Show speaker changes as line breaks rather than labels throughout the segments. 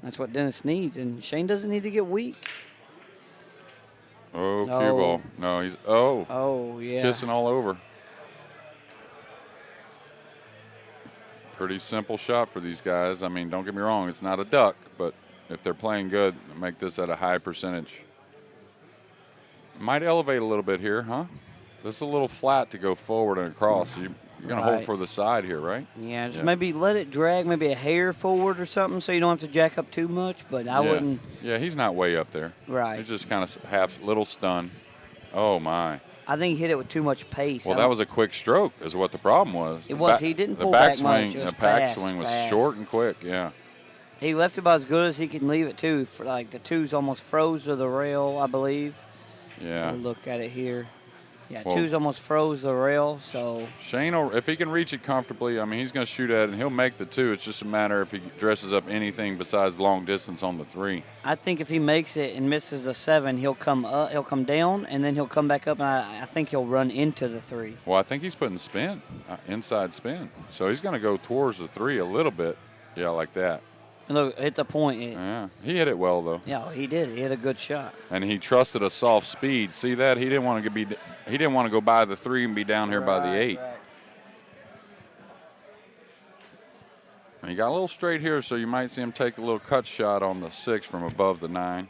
That's what Dennis needs, and Shane doesn't need to get weak.
Oh,
No.
cue ball. No, he's
Oh, yeah.
kissing all over. Pretty simple shot for these guys. I mean, don't get me wrong, it's not a duck, but if they're playing good, make this at a high percentage. Might elevate a little bit here, huh? This is a little flat to go forward and across. So you're going to hold for the side here, right?
Yeah, just maybe let it drag maybe a hair forward or something so you don't have to jack up too much, but I wouldn't.
Yeah, he's not way up there.
Right.
He's just kind of half, little stun. Oh, my.
I think he hit it with too much pace.
Well, that was a quick stroke is what the problem was.
It was. He didn't pull back much.
The backswing was short and quick, yeah.
He left it about as good as he can leave it, too. For like the twos almost froze to the rail, I believe.
Yeah.
We'll look at it here. Yeah, twos almost froze the rail, so.
Shane, if he can reach it comfortably, I mean, he's going to shoot at it, and he'll make the two. It's just a matter if he dresses up anything besides long distance on the three.
I think if he makes it and misses the 7, he'll come up, he'll come down, and then he'll come back up, and I think he'll run into the 3.
Well, I think he's putting spin, inside spin. So he's going to go towards the 3 a little bit. Yeah, like that.
And look, hit the point.
Yeah, he hit it well, though.
Yeah, he did. He hit a good shot.
And he trusted a soft speed. See that? He didn't want to go by the 3 and be down here by the 8.
Right.
And he got a little straight here, so you might see him take a little cut shot on the 6 from above the 9.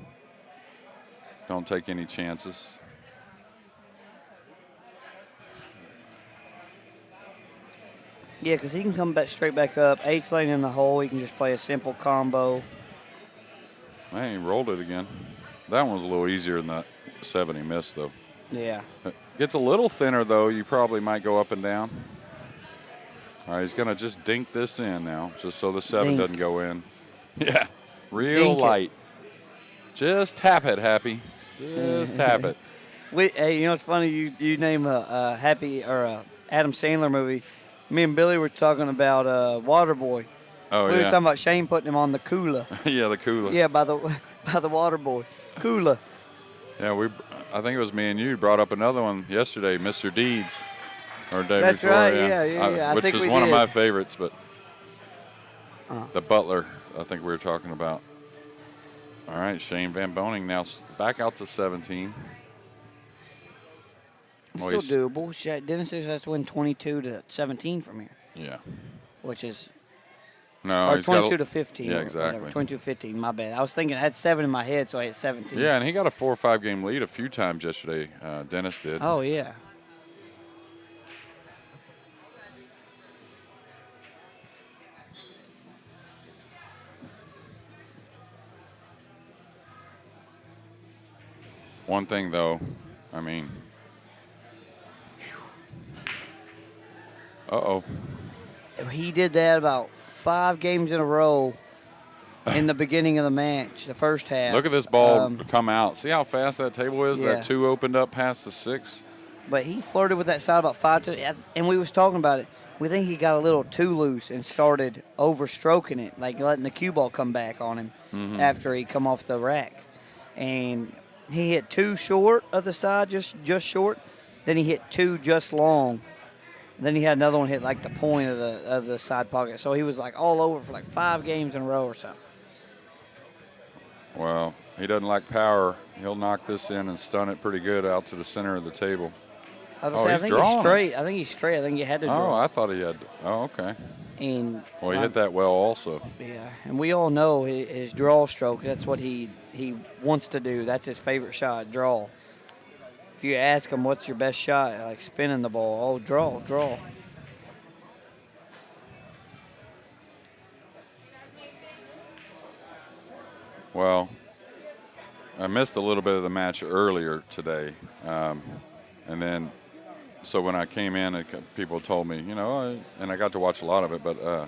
Don't take any chances.
Yeah, because he can come back straight back up. 8's lane in the hole. He can just play a simple combo.
Man, he rolled it again. That one was a little easier than that 7 he missed, though.
Yeah.
Gets a little thinner, though. You probably might go up and down. All right, he's going to just dink this in now, just so the 7 doesn't go in. Yeah, real light. Just tap it, Happy. Just tap it.
Hey, you know, it's funny. You name a Happy or a Adam Sandler movie. Me and Billy were talking about Waterboy.
Oh,
we were talking about Shane putting him on the cooler.
Yeah, the cooler.
Yeah, by the Waterboy. Cooler.
Yeah, I think it was me and you brought up another one yesterday, Mr. Deeds. Or day
That's
before,
right, yeah.
Which is one of my favorites, but the Butler, I think we were talking about. All right, Shane Van Boening now back out to 17.
It's still doable. Dennis has to win 22-17 from here.
Yeah.
Which is
no,
or 22 to 15.
Yeah, exactly.
22-15, my bad. I was thinking I had 7 in my head, so I hit 17.
Yeah, and he got a 4 or 5 game lead a few times yesterday. Dennis did.
Oh, yeah.
One thing, though, I mean, uh-oh.
He did that about 5 games in a row in the beginning of the match, the first half.
Look at this ball come out. See how fast that table is?
Yeah.
That 2 opened up past the 6.
But he flirted with that side about 5 times, and we was talking about it. We think he got a little too loose and started overstroking it, like letting the cue ball come back on him after he come off the rack. And he hit 2 short of the side, just short. Then he hit 2 just long. Then he had another one hit like the point of the side pocket. So he was like all over for like 5 games in a row or something.
Well, he doesn't like power. He'll knock this in and stun it pretty good out to the center of the table.
I think he's straight. I think he's straight. I think you had to draw.
Oh, I thought he had. Oh, okay.
And
well, he hit that well also.
Yeah, and we all know his draw stroke. That's what he wants to do. That's his favorite shot, draw. If you ask him what's your best shot, like spinning the ball, oh, draw.
Well, I missed a little bit of the match earlier today, and then so when I came in, people told me, and I got to watch a lot of it, but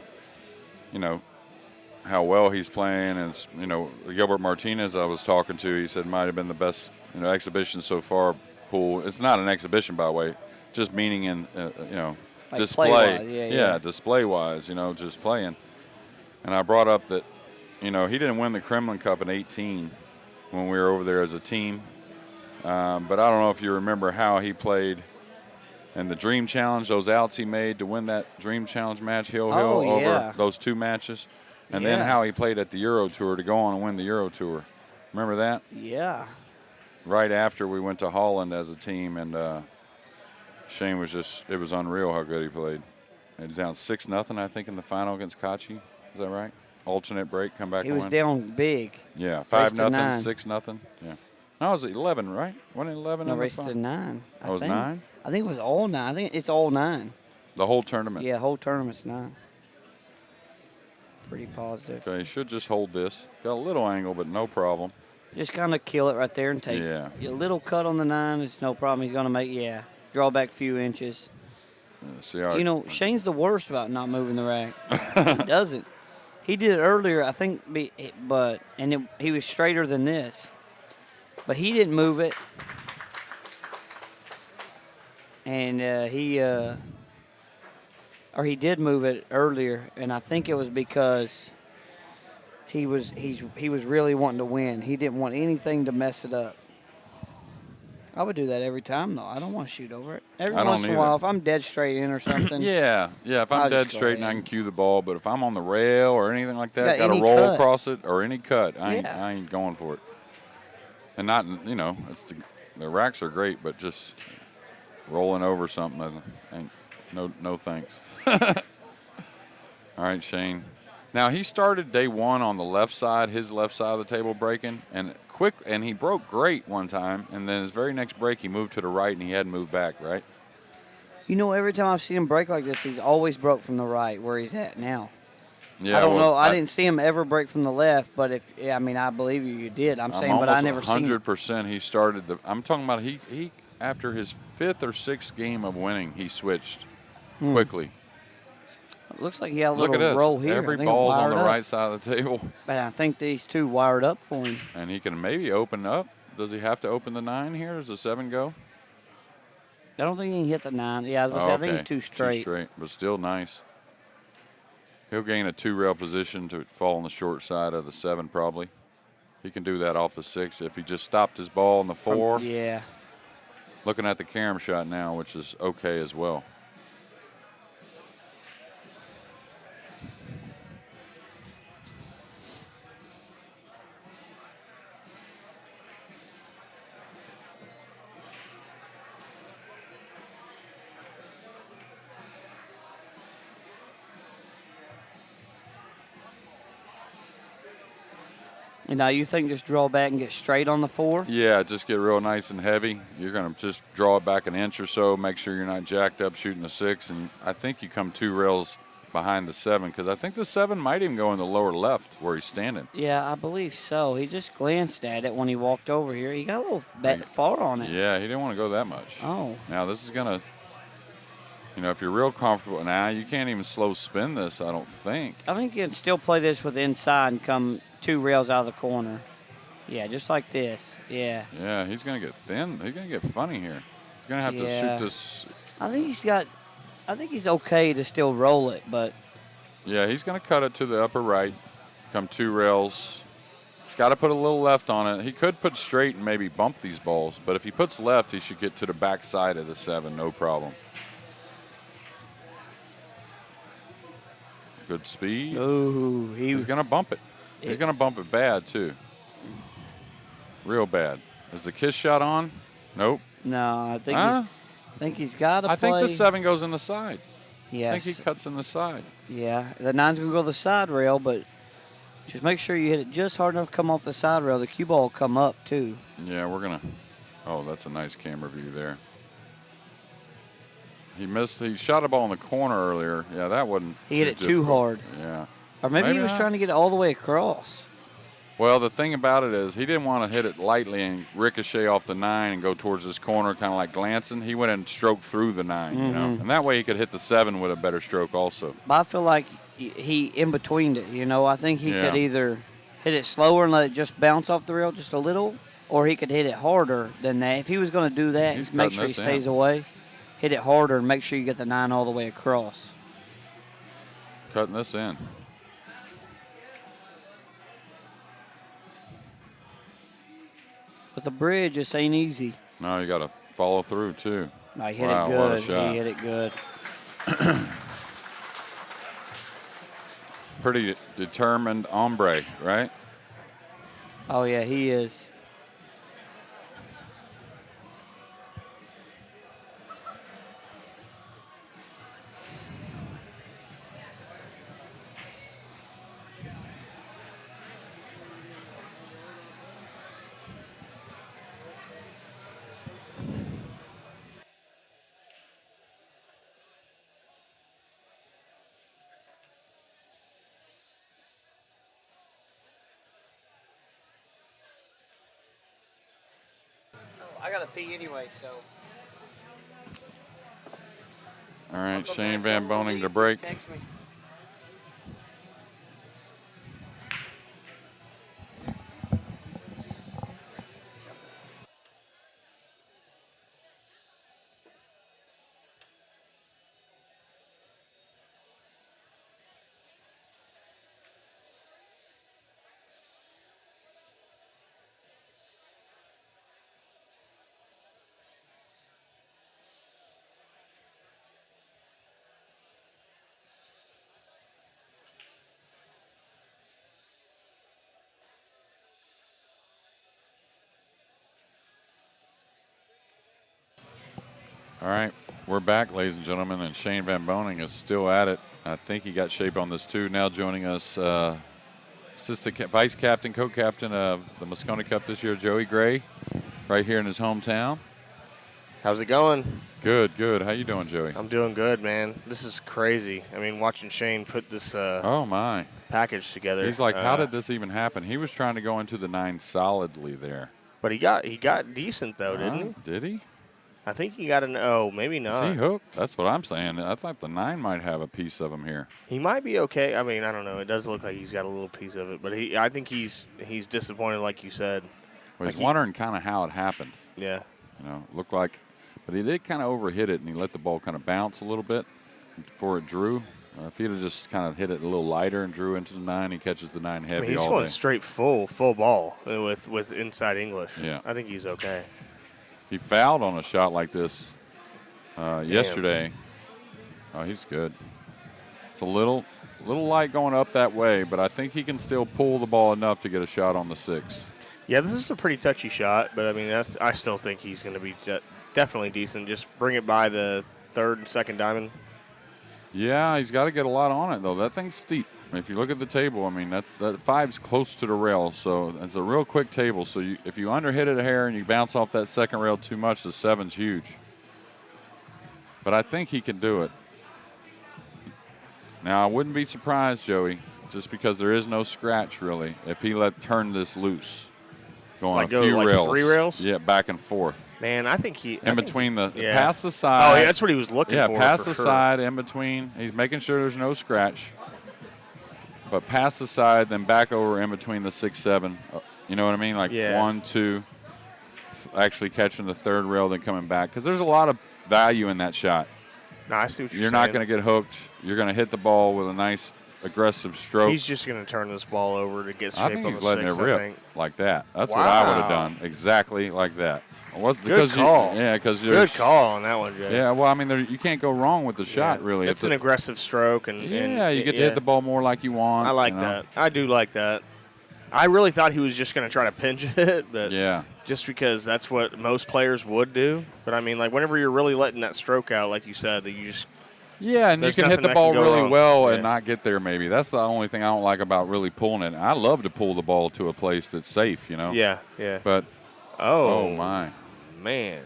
how well he's playing, and Gilbert Martinez I was talking to, he said might have been the best exhibition so far. Pool. It's not an exhibition, by the way, just meaning in like display. Yeah, display wise, just playing. And I brought up that he didn't win the Kremlin Cup in 18 when we were over there as a team. But I don't know if you remember how he played in the Dream Challenge, those outs he made to win that Dream Challenge match, over those 2 matches. And then how he played at the Euro Tour to go on and win the Euro Tour. Remember that?
Yeah.
Right after we went to Holland as a team, and Shane was it was unreal how good he played. He was down 6-0, I think, in the final against Kachi. Is that right? Alternate break, come back
He
and
was
win.
down big.
Yeah, 5-0,
9.
6-0. Yeah. No, it was 11, right? Wasn't it 11
No,
in the
race
final?
to 9.
Oh, it was 9?
I think it was all 9. I think it's all 9.
The whole tournament?
Yeah, whole tournament's 9. Pretty positive.
Okay, should just hold this. Got a little angle, but no problem.
Just kind of kill it right there and take
Yeah.
a little cut on the 9. It's no problem. He's going to make, draw back a few inches.
See how
Shane's the worst about not moving the rack. He doesn't. He did it earlier, I think, he was straighter than this. But he didn't move it. And he did move it earlier, and I think it was because he was really wanting to win. He didn't want anything to mess it up. I would do that every time, though. I don't want to shoot over it. Every once in a while, if I'm dead straight in or something.
yeah. If I'm dead straight and I can cue the ball, but if I'm on the rail or anything like that, got to roll
cut
across it or any cut, I ain't going for it. And not, it's the racks are great, but just rolling over something, ain't no thanks. All right, Shane. Now, he started day one on the left side, his left side of the table breaking, and he broke great one time, and then his very next break, he moved to the right, and he hadn't moved back, right?
Every time I've seen him break like this, he's always broke from the right where he's at now.
Yeah,
I don't know. I didn't see him ever break from the left, but I believe you did. I'm saying, but I never seen him.
100% he started I'm talking about he after his 5th or 6th game of winning, he switched quickly.
It looks like he had a
Look
little
at this.
roll here.
Every ball's on the right side of the table.
But I think these two wired up for him.
And he can maybe open up. Does he have to open the 9 here? Does the 7 go?
I don't think he can hit the 9. Yeah, I was going to say, I think he's too straight.
Too straight, but still nice. He'll gain a 2-rail position to fall on the short side of the 7 probably. He can do that off the 6 if he just stopped his ball on the 4.
Yeah.
Looking at the carom shot now, which is okay as well.
And now you think just draw back and get straight on the 4?
Yeah, just get real nice and heavy. You're going to just draw it back an inch or so, make sure you're not jacked up shooting the 6, and I think you come 2 rails behind the 7 because I think the 7 might even go in the lower left where he's standing.
Yeah, I believe so. He just glanced at it when he walked over here. He got a little bit far on it.
Yeah, he didn't want to go that much.
Oh.
Now this is going to, if you're real comfortable, you can't even slow spin this, I don't think.
I think you can still play this with inside and come 2 rails out of the corner. Yeah, just like this. Yeah.
Yeah, he's going to get thin. He's going to get funny here. He's going to have to shoot this.
I think he's okay to still roll it, but.
Yeah, he's going to cut it to the upper right, come 2 rails. He's got to put a little left on it. He could put straight and maybe bump these balls, but if he puts left, he should get to the back side of the 7, no problem. Good speed.
Ooh,
he's going to bump it. He's going to bump it bad, too. Real bad. Is the kiss shot on? Nope.
No, I think he's got to play.
I think the 7 goes in the side.
Yes.
I think he cuts in the side.
Yeah, the 9's going to go to the side rail, but just make sure you hit it just hard enough to come off the side rail. The cue ball will come up, too.
Yeah, we're going to. Oh, that's a nice camera view there. He missed. He shot a ball in the corner earlier. Yeah, that wasn't.
He hit it too hard.
Yeah.
Or maybe he was trying to get it all the way across.
Well, the thing about it is he didn't want to hit it lightly and ricochet off the 9 and go towards this corner, kind of like glancing. He went and stroked through the 9, and that way he could hit the 7 with a better stroke also.
But I feel like he in betweened it. I think he could either hit it slower and let it just bounce off the rail just a little, or he could hit it harder than that. If he was going to do that, make sure he stays away. Hit it harder and make sure you get the 9 all the way across.
Cutting this in.
With the bridge, this ain't easy.
No, you got to follow through, too.
No, he hit it good.
What a shot.
He hit it good.
pretty determined hombre, right?
Oh, yeah, he is. I got to pee anyway, so.
All right, Shane Van Boening to break.
Text me.
All right, we're back, ladies and gentlemen, and Shane Van Boening is still at it. I think he got shape on this too. Now joining us, assistant vice captain, co-captain of the Moscone Cup this year, Joey Gray, right here in his hometown.
How's it going?
Good, good. How you doing, Joey?
I'm doing good, man. This is crazy. I mean, watching Shane put this
oh my
package together.
He's like, how did this even happen? He was trying to go into the 9 solidly there.
But he got decent though, didn't he?
Did he?
I think he got an O, maybe not.
Is he hooked? That's what I'm saying. I thought the 9 might have a piece of him here.
He might be okay. I mean, I don't know. It does look like he's got a little piece of it, but I think he's disappointed, like you said.
Well, he's
Like
wondering kind of how it happened.
Yeah.
You know, looked like, but he did kind of overhit it, and he let the ball kind of bounce a little bit before it drew. If he'd have just kind of hit it a little lighter and drew into the 9, he catches the 9 heavy
I mean, he's
all
going
day.
straight full ball with inside English.
Yeah.
I think he's okay.
He fouled on a shot like this yesterday. Oh, he's good. It's a little light going up that way, but I think he can still pull the ball enough to get a shot on the 6.
Yeah, this is a pretty touchy shot, but I mean, I still think he's going to be definitely decent. Just bring it by the third and second diamond.
Yeah, he's got to get a lot on it, though. That thing's steep. If you look at the table, I mean, that 5's close to the rail, so it's a real quick table. So if you underhit it a hair and you bounce off that second rail too much, the 7's huge. But I think he can do it. Now, I wouldn't be surprised, Joey, just because there is no scratch, really, if he turn this loose. Going
Like
a few
go, like
rails.
3 rails?
Yeah, back and forth.
Man, I think he
In between
yeah.
past the side.
Oh, yeah, that's what he was looking for.
Yeah, past
for
the
sure.
side, in between. He's making sure there's no scratch. But past the side, then back over in between the 6, 7. You know what I mean? Like 1, 2, actually catching the third rail, then coming back. Because there's a lot of value in that shot.
No, I see what you're
You're
saying.
not going to get hooked. You're going to hit the ball with a nice aggressive stroke.
He's just going to turn this ball over to get shape
I think
on
he's
the
letting
6,
it
I
rip
think.
like that. That's what I would have
Wow.
done. Exactly like that.
Good call.
Because
Good call on that one, Jay.
Yeah, well, I mean, you can't go wrong with the shot, really.
It's an aggressive stroke. And
you get to hit the ball more like you want.
I like that. I do like that. I really thought he was just going to try to pinch it, but just because that's what most players would do. But, I mean, like, whenever you're really letting that stroke out, like you said, that you just –
yeah, and you
there's
can hit
nothing
the
that
ball
can go
really
wrong.
well
Yeah.
and not get there maybe. That's the only thing I don't like about really pulling it. I love to pull the ball to a place that's safe, you know.
Yeah, yeah.
But, oh my.
Man.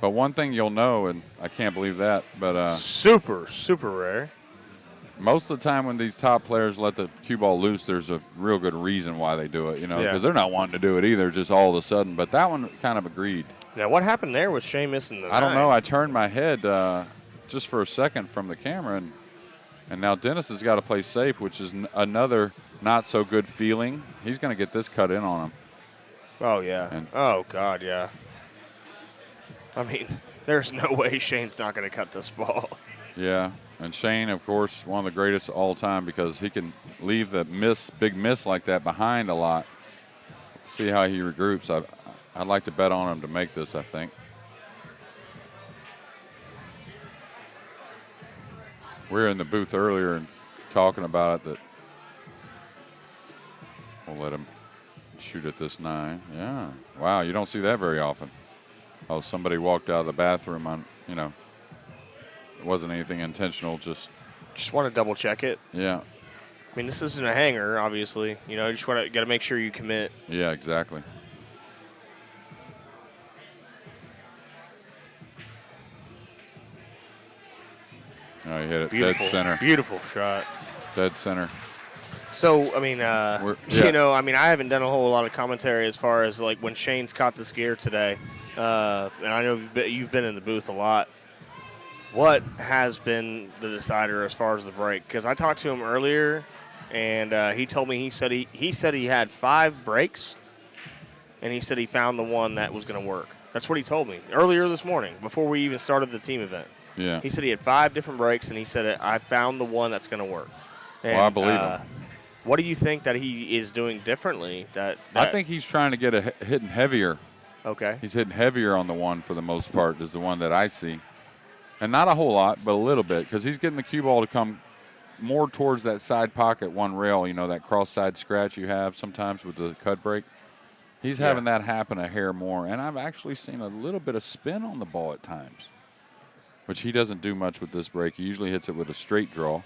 But one thing you'll know, and I can't believe that, but
super, super rare.
most of the time when these top players let the cue ball loose, there's a real good reason why they do it, you know, because they're not wanting to do it either, just all of a sudden. But that one kind of agreed.
Now, what happened there with Shane missing the
I don't
9?
know. I turned my head just for a second from the camera, and now Dennis has got to play safe, which is another not so good feeling. He's going to get this cut in on him.
Oh, yeah. Oh, God, yeah. I mean, there's no way Shane's not going to cut this ball.
Yeah, and Shane, of course, one of the greatest of all time because he can leave the big miss like that behind a lot. See how he regroups. I'd like to bet on him to make this, I think. We were in the booth earlier and talking about it that We'll let him shoot at this 9. Yeah. Wow, you don't see that very often. Oh, somebody walked out of the bathroom on, you know, it wasn't anything intentional, just
want to double check it.
Yeah.
I mean, this isn't a hanger, obviously. You know, you just got to make sure you commit.
Yeah, exactly. Oh, he hit it
Beautiful,
dead center.
Beautiful shot.
Dead center.
So, I mean, you know, I mean, I haven't done a whole lot of commentary as far as, like, when Shane's caught this gear today, and I know you've been in the booth a lot. What has been the decider as far as the break? Because I talked to him earlier, and he told me he said he had 5 breaks, and he said he found the one that was going to work. That's what he told me earlier this morning before we even started the team event.
Yeah.
He said he had 5 different breaks, and he said, I found the one that's going to work. And,
well, I believe him.
What do you think that he is doing differently?
I think he's trying to get hitting heavier.
Okay.
He's hitting heavier on the one for the most part is the one that I see. And not a whole lot, but a little bit, because he's getting the cue ball to come more towards that side pocket one rail, you know, that cross-side scratch you have sometimes with the cut break. He's having that happen a hair more. And I've actually seen a little bit of spin on the ball at times, which he doesn't do much with this break. He usually hits it with a straight draw.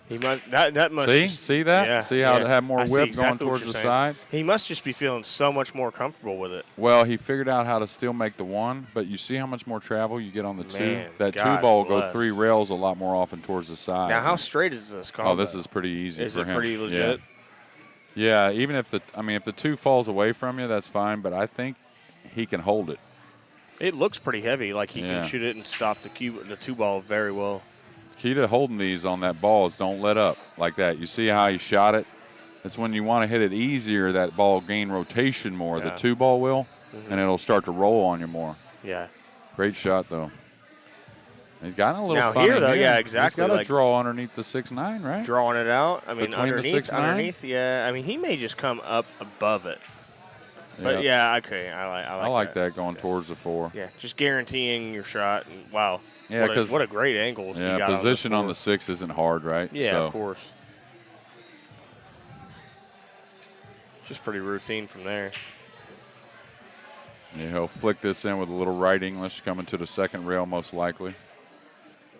He must that must
see that?
Yeah,
see how it had more whip
exactly
going towards the side?
He must just be feeling so much more comfortable with it.
Well, he figured out how to still make the one, but you see how much more travel you get on the 2? That
God
2 ball will
bless.
go 3 rails a lot more often towards the side.
Now, how straight is this combo?
Oh, this is pretty easy for him.
Is it pretty legit?
Yeah, even if if the 2 falls away from you, that's fine, but I think he can hold it.
It looks pretty heavy, like he can shoot it and stop the 2 ball very well.
Key to holding these on that ball is don't let up like that. You see how he shot it? It's when you want to hit it easier, that ball gain rotation more. The 2 ball will, and it'll start to roll on you more.
Yeah.
Great shot, though. He's got a little
now
fun
here, though,
here.
yeah, exactly.
He's got a draw underneath the 6'9", right?
Drawing it out. I mean,
Between
underneath, yeah. I mean, he may just come up above it. But, yeah, okay, I
like that going towards the 4.
Yeah, just guaranteeing your shot. And, wow.
Yeah,
what a great angle.
Yeah,
he got
position on the 6 isn't hard, right?
Yeah, of course. Just pretty routine from there.
Yeah, he'll flick this in with a little right English coming to the 2nd rail most likely.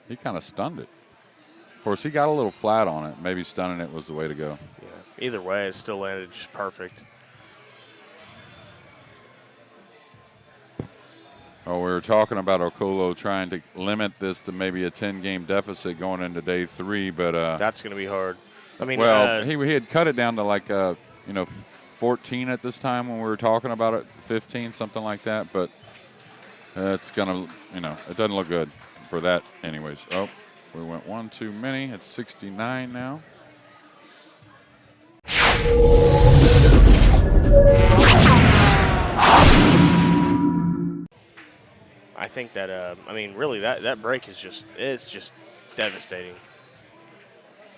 He kind of stunned it. Of course, he got a little flat on it. Maybe stunning it was the way to go.
Yeah. Either way, it still landed just perfect.
Oh, we were talking about Orcollo trying to limit this to maybe a 10-game deficit going into day 3, but
that's going to be hard. I mean,
he had cut it down to like 14 at this time when we were talking about it, 15, something like that. But it's gonna, it doesn't look good for that, anyways. Oh, we went one too many. It's 69 now.
I think that, really, that break is just devastating.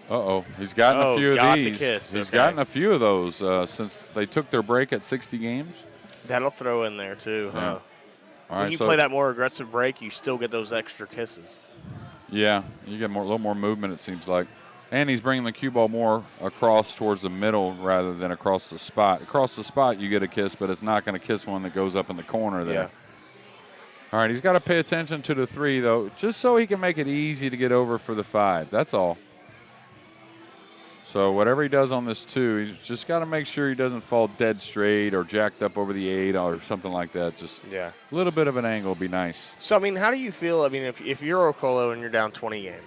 Uh-oh, he's gotten a few of these.
He's
gotten a few of those since they took their break at 60 games.
That'll throw in there, too, huh?
Yeah. All right,
when you play that more aggressive break, you still get those extra kisses.
Yeah, you get a little more movement, it seems like. And he's bringing the cue ball more across towards the middle rather than across the spot. Across the spot, you get a kiss, but it's not going to kiss one that goes up in the corner there.
Yeah.
All right, he's got to pay attention to the 3, though, just so he can make it easy to get over for the 5. That's all. So whatever he does on this 2, he's just got to make sure he doesn't fall dead straight or jacked up over the 8 or something like that. Just a little bit of an angle would be nice.
So, I mean, how do you feel? I mean, if you're Orcollo and you're down 20 games,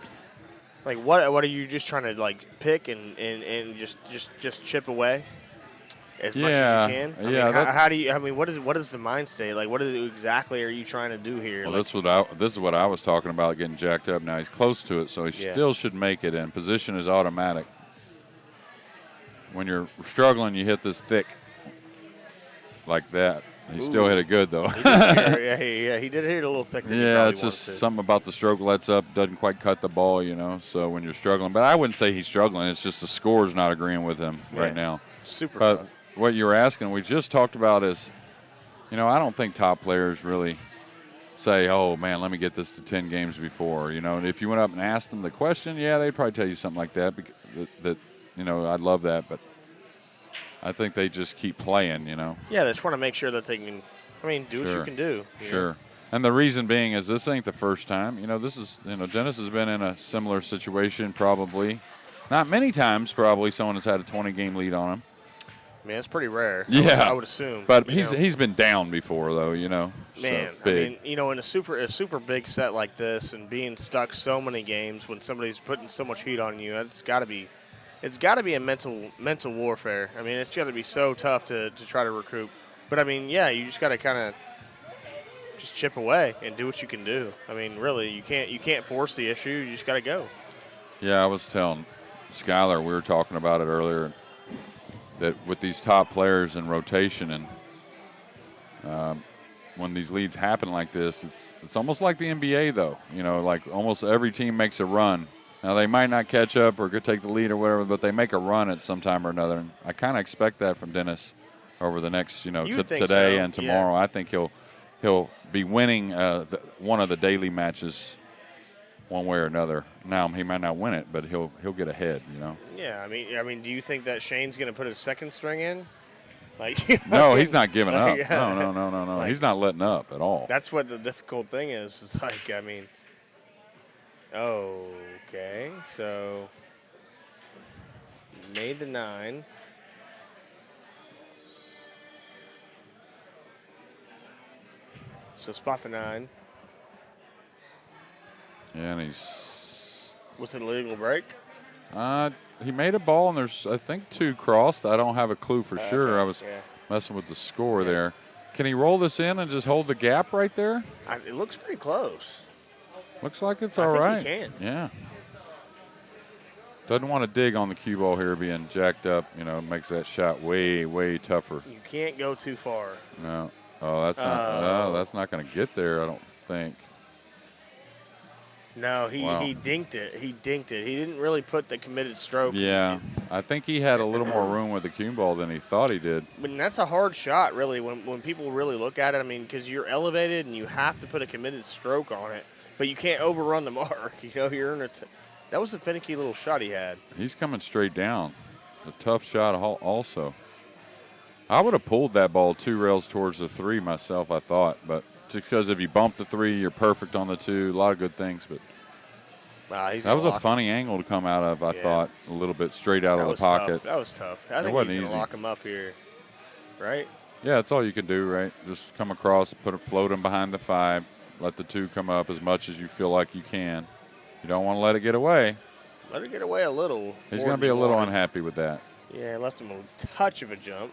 like what are you just trying to like pick and just chip away as much as you can? I mean, how do you? I mean, what is the mind state? Like, what exactly are you trying to do here?
Well,
like,
this is what I was talking about, getting jacked up. Now he's close to it, so he still should make it. And position is automatic. When you're struggling, you hit this thick like that. He still hit it good, though.
He did hit it a little thicker.
Yeah, it's just something about the stroke lets up, doesn't quite cut the ball, So when you're struggling, but I wouldn't say he's struggling. It's just the score's not agreeing with him right now.
Super
but
tough.
What you were asking, we just talked about is, I don't think top players really say, oh, man, let me get this to 10 games before. And if you went up and asked them the question, they'd probably tell you something like that. I'd love that. But I think they just keep playing,
Yeah, they just want to make sure that they can, do what you can do.
Sure. And the reason being is this ain't the first time. This is, Dennis has been in a similar situation probably. Not many times probably someone has had a 20-game lead on him.
Man, it's pretty rare.
Yeah.
I would assume.
But he's been down before, though, Man,
so big. In a super big set like this and being stuck so many games when somebody's putting so much heat on you, it's got to be a mental warfare. It's got to be so tough to try to recoup. But, you just got to kind of just chip away and do what you can do. Really, you can't force the issue. You just got to go.
Yeah, I was telling Skylar, we were talking about it earlier, that with these top players in rotation and when these leads happen like this, it's almost like the NBA, though. Like almost every team makes a run. Now, they might not catch up or could take the lead or whatever, but they make a run at some time or another. And I kind of expect that from Dennis over the next, today and tomorrow. Yeah. I think he'll be winning one of the daily matches one way or another. Now, he might not win it, but he'll get ahead,
Yeah, do you think that Shane's going to put his second string in?
No, he's not giving up. No. He's not letting up at all.
That's what the difficult thing is. It's okay, so made the 9. So spot the 9.
Yeah, and he's.
What's it, a legal break?
He made a ball, and there's, I think, 2 crossed. I don't have a clue for sure.
Okay.
I was messing with the score there. Can he roll this in and just hold the gap right there?
It looks pretty close.
Looks like it's all right.
I think he can.
Yeah. Doesn't want to dig on the cue ball here being jacked up. Makes that shot way, way tougher.
You can't go too far.
No. Oh, that's not going to get there, I don't think.
No, he dinked it. He didn't really put the committed stroke.
Yeah, I think he had a little more room with the cue ball than he thought he did.
But that's a hard shot, really, when people really look at it. Because you're elevated and you have to put a committed stroke on it, but you can't overrun the mark. You're in that was a finicky little shot he had.
He's coming straight down. A tough shot also. I would have pulled that ball 2 rails towards the 3 myself, I thought. But because if you bump the 3, you're perfect on the 2. A lot of good things. But that was a funny angle to come out of, I thought, a little bit straight out of the pocket.
Tough. That was tough. I think he's going to lock him up here, right?
Yeah, that's all you can do, right? Just come across, float him behind the 5, let the 2 come up as much as you feel like you can. You don't want to let it get away.
Let it get away a little.
He's going to be a little unhappy with that.
Yeah, left him a touch of a jump.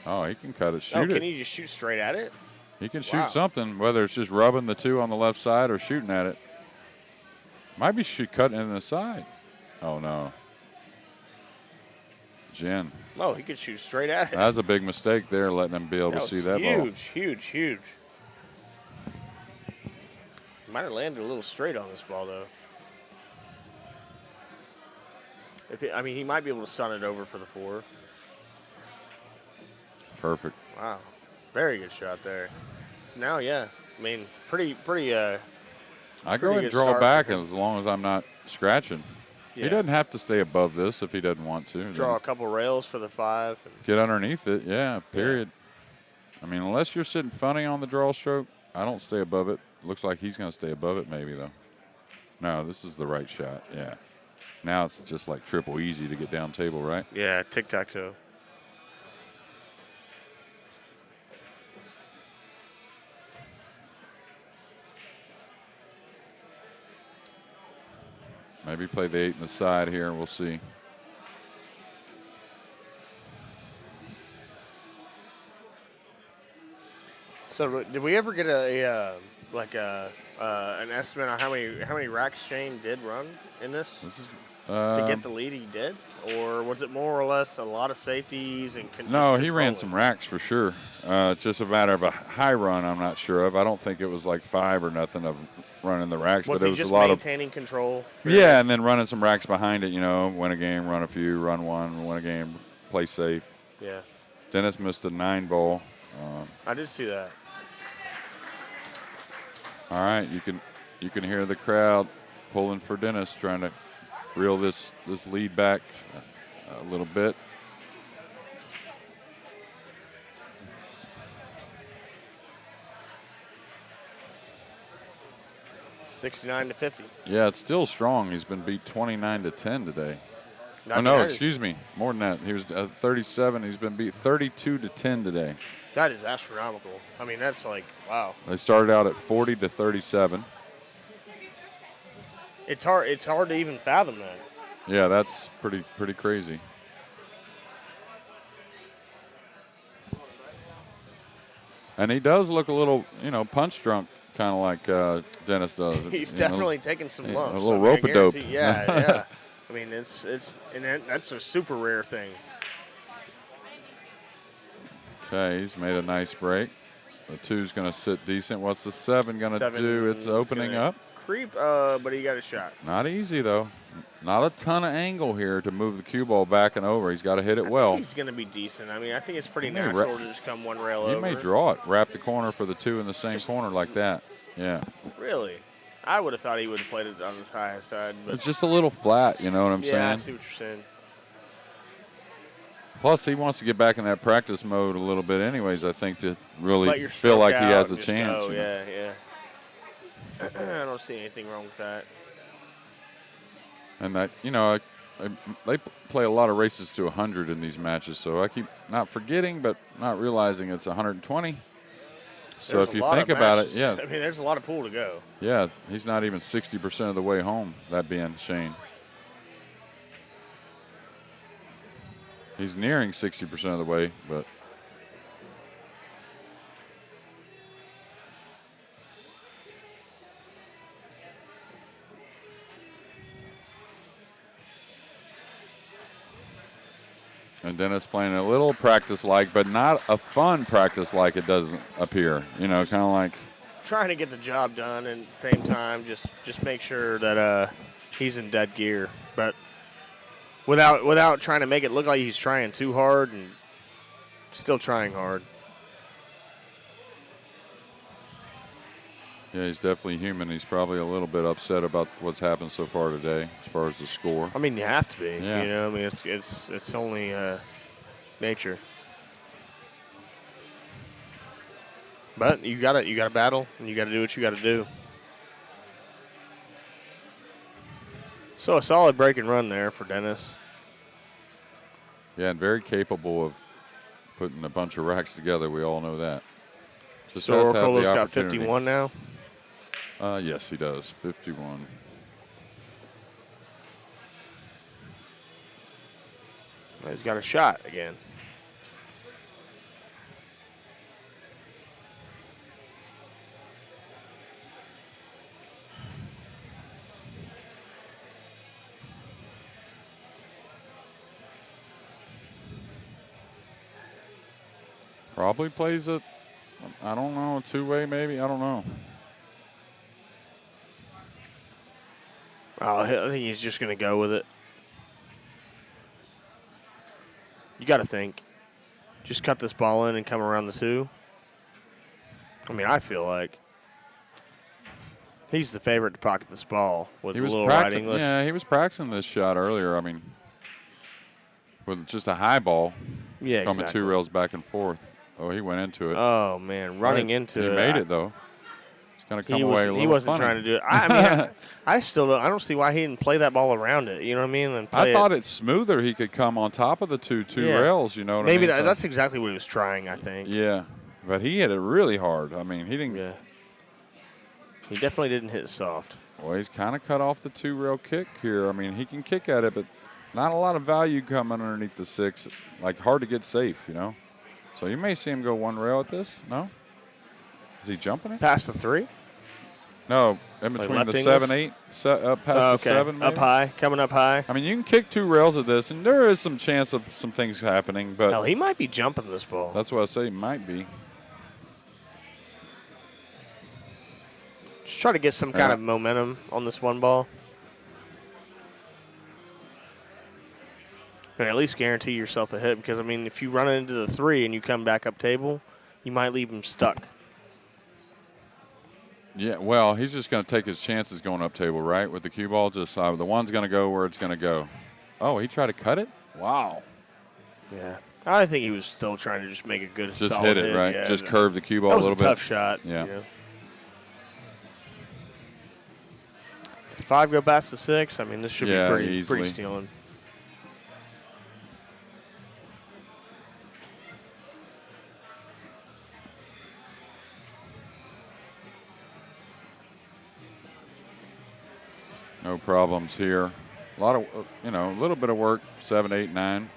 Oh, he can cut it, shoot it.
Can he just shoot straight at it?
He can shoot something, whether it's just rubbing the 2 on the left side or shooting at it. Might be cutting in the side. Oh, no. Jen.
Oh, he could shoot straight at it.
That was a big mistake there, letting him be able to see that ball.
Huge. Might have landed a little straight on this ball, though. He might be able to stun it over for the 4.
Perfect.
Wow. Very good shot there. So now, pretty
I go ahead and draw back as long as I'm not scratching. Yeah. He doesn't have to stay above this if he doesn't want to.
Draw a couple rails for the 5.
Get underneath it, period. Yeah. Unless you're sitting funny on the draw stroke, I don't stay above it. Looks like he's going to stay above it maybe, though. No, this is the right shot, yeah. Now it's just like triple easy to get down table, right?
Yeah, tic-tac-toe.
Maybe play the 8 in the side here. We'll see.
So, did we ever get an estimate on how many racks Shane did run in this?
This is
to get the lead. He did, or was it more or less a lot of safeties and?
No, he ran some racks for sure. It's just a matter of a high run. I'm not sure of. I don't think it was like 5 or nothing of running the racks, but it was a lot of
maintaining control.
Really? Yeah, and then running some racks behind it. Win a game, run a few, run one, win a game, play safe.
Yeah.
Dennis missed a 9 ball.
I did see that.
All right, you can hear the crowd pulling for Dennis, trying to reel this lead back a little bit.
69-50.
Yeah, it's still strong. He's been beat 29-10 today.
I mean,
no, excuse me. More than that. He was 37. He's been beat 32-10 today.
That is astronomical. I mean, that's like, wow.
They started out at 40-37.
It's hard to even fathom that.
Yeah, that's pretty crazy. And he does look a little, punch drunk, kind of like Dennis does.
He's definitely taking some lumps.
A little rope-a-dope.
Yeah. I mean, that's a super rare thing.
Okay, he's made a nice break. The 2's going to sit decent. What's the 7 going to do? It's opening up.
Creep, but he got a shot.
Not easy, though. Not a ton of angle here to move the cue ball back and over. He's got to hit it well.
He's going to be decent. I mean, I think it's pretty natural to just come one rail over.
He may draw it, wrap the corner for the 2 in the same corner like that. Yeah.
Really? I would have thought he would have played it on the high side. But
it's just a little flat, you know what I'm saying?
Yeah, I see what you're saying.
Plus, he wants to get back in that practice mode a little bit anyways, I think, to really feel like he has a chance.
Oh, yeah. I don't see anything wrong with that.
And that, they play a lot of races to 100 in these matches, so I keep not forgetting but not realizing it's 120. So if you think about it, yeah.
I mean, there's a lot of pool to go.
Yeah, he's not even 60% of the way home, that being Shane. He's nearing 60% of the way, but and Dennis playing a little practice-like, but not a fun practice-like it doesn't appear. Kind of like
trying to get the job done, and at the same time, just make sure that he's in dead gear, but without trying to make it look like he's trying too hard and still trying hard.
Yeah, he's definitely human. He's probably a little bit upset about what's happened so far today, as far as the score.
I mean, you have to be.
Yeah.
I mean, it's only nature. But you got to battle, and you got to do what you got to do. So a solid break and run there for Dennis.
Yeah, and very capable of putting a bunch of racks together. We all know that.
So Orcollo's got 51 now?
Yes, he does. 51.
He's got a shot again.
Probably plays it, I don't know, a two-way maybe. I don't know.
Oh, I think he's just going to go with it. You got to think. Just cut this ball in and come around the 2. I mean, I feel like he's the favorite to pocket this ball with a little right English.
Yeah, he was practicing this shot earlier. I mean, with just a high ball coming
exactly.
2 rails back and forth. Oh, he went into it.
Oh, man, running into it.
He made it, though. It's going to come away a little
He wasn't
funny.
trying to do it. I mean, I still don't see why he didn't play that ball around it. You know what I mean? And
I thought it's smoother. He could come on top of the two rails, you know what I mean?
Maybe that's exactly what he was trying, I think.
Yeah, but he hit it really hard. I mean, he didn't.
Yeah. He definitely didn't hit soft.
Well, he's kind of cut off the 2-rail kick here. I mean, he can kick at it, but not a lot of value coming underneath the 6. Like, hard to get safe, you know? So you may see him go 1 rail at this. No? Is he jumping it?
Past the 3?
No, in between the 7, 8, past the 7. Maybe?
Up high, coming up high.
I mean, you can kick 2 rails at this, and there is some chance of some things happening. But
hell, he might be jumping this ball.
That's what I say. He might be.
Just try to get some kind of momentum on this 1 ball. And at least guarantee yourself a hit, because, I mean, if you run into the 3 and you come back up table, you might leave him stuck.
Yeah, well, he's just going to take his chances going up table, right, with the cue ball. Just the 1's going to go where it's going to go. Oh, he tried to cut it? Wow.
Yeah. I think he was still trying to just make a good,
just
solid
hit it, right?
Yeah,
just curve the cue ball a little bit.
That was a tough shot.
Yeah.
You know? 5 go past the 6, I mean, this should be pretty stealing.
No problems here. A lot of, a little bit of work, 7, 8, 9.